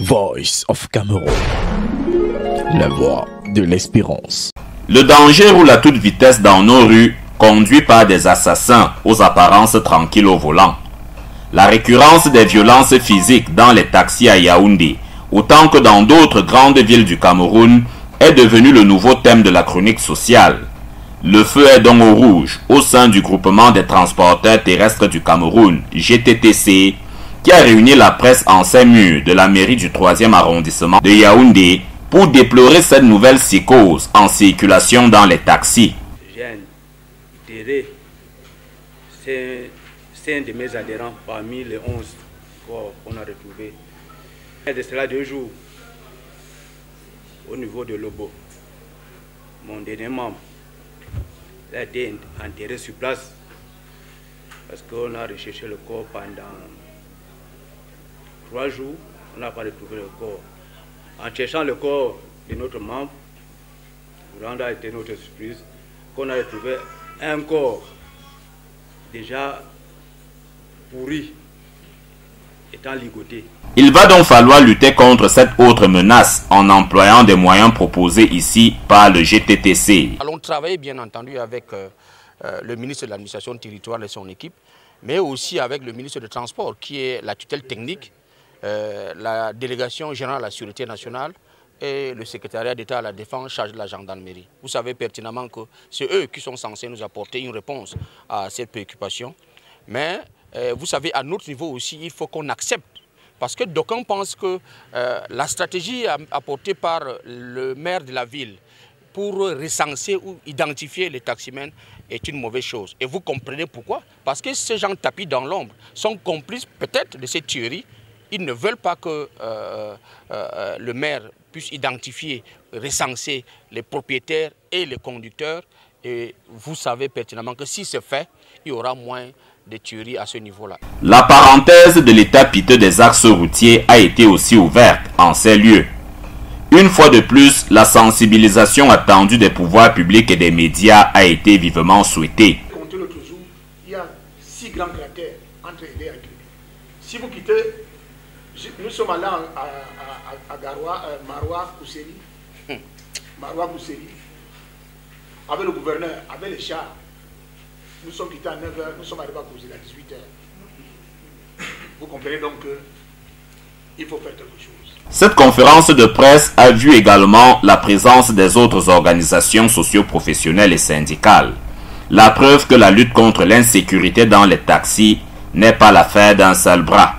Voice of Cameroun, la voix de l'espérance. Le danger roule à toute vitesse dans nos rues, conduit par des assassins aux apparences tranquilles au volant. La récurrence des violences physiques dans les taxis à Yaoundé, autant que dans d'autres grandes villes du Cameroun, est devenu le nouveau thème de la chronique sociale. Le feu est donc au rouge au sein du groupement des transporteurs terrestres du Cameroun, GTTC, qui a réuni la presse en 5 murs de la mairie du 3e arrondissement de Yaoundé pour déplorer cette nouvelle psychose en circulation dans les taxis. Jeanne Déré, c'est un de mes adhérents parmi les 11 qu'on a retrouvés. Il y a de cela 2 jours, au niveau de Lobo, mon dernier membre a été enterré sur place parce qu'on a recherché le corps pendant 3 jours, on n'a pas retrouvé le corps. En cherchant le corps de notre membre, vraiment a été notre surprise qu'on a retrouvé un corps déjà pourri, étant ligoté. Il va donc falloir lutter contre cette autre menace en employant des moyens proposés ici par le GTTC. Allons travailler bien entendu avec le ministre de l'administration territoriale et son équipe, mais aussi avec le ministre des Transports qui est la tutelle technique, la délégation générale à la sécurité nationale et le secrétariat d'État à la défense chargé de la gendarmerie. Vous savez pertinemment que c'est eux qui sont censés nous apporter une réponse à cette préoccupation. Mais vous savez, à notre niveau aussi, il faut qu'on accepte. Parce que d'aucuns pensent que la stratégie apportée par le maire de la ville pour recenser ou identifier les taximens est une mauvaise chose. Et vous comprenez pourquoi? Parce que ces gens tapis dans l'ombre sont complices peut-être de cette tuerie. Ils ne veulent pas que le maire puisse identifier, recenser les propriétaires et les conducteurs. Et vous savez pertinemment que si c'est fait, il y aura moins de tueries à ce niveau-là. La parenthèse de l'état piteux des axes routiers a été aussi ouverte en ces lieux. Une fois de plus, la sensibilisation attendue des pouvoirs publics et des médias a été vivement souhaitée. Comptez l'autre jour, il y a 6 grands cratères entre Élé et Kribi. Si vous quittez, nous sommes allés à Garoua, Maroua Kousseri, avec le gouverneur, avec les chars. Nous sommes quittés à 9h, nous sommes arrivés à Kousseri à 18h. Vous comprenez donc qu'il faut faire quelque chose. Cette conférence de presse a vu également la présence des autres organisations socio-professionnelles et syndicales. La preuve que la lutte contre l'insécurité dans les taxis n'est pas l'affaire d'un seul bras.